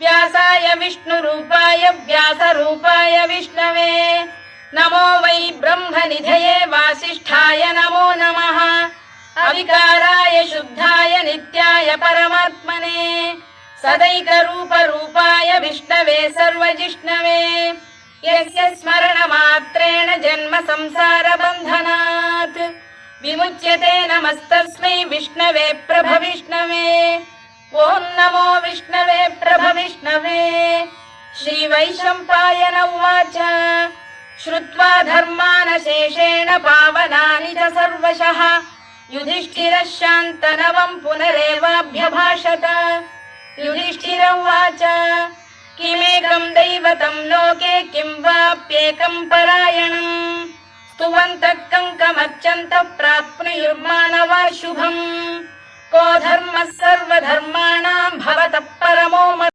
व्यासाय विष्णुरूपाय व्यासरूपाय विष्णवे नमो वै ब्रह्मनिधये वासिष्ठाय नमो नमः अविकाराय शुद्धाय नित्याय परमात्मने सदैकरूपरूपाय विष्णवे सर्वजिष्णवे यस्य स्मरणमात्रेण जन्म संसारबन्धनात् विमुच्यते नमस्तस्मै विष्णवे प्रभविष्णवे ॐ नमो विष्णवे प्रभविष्णवे श्रीवैशम्पायन उवाच श्रुत्वा धर्मानशेषेण पावनानि च सर्वशः युधिष्ठिरः शान्तनवम् पुनरेवाभ्यभाषत युधिष्ठिर उवाच किमेकम् दैवतम् लोके किं वाप्येकम् परायणम् स्तुवन्तः कङ्कमर्चन्तः प्राप्नुयुर्मानवा शुभम् को धर्मः सर्वधर्माणाम् भवतः परमो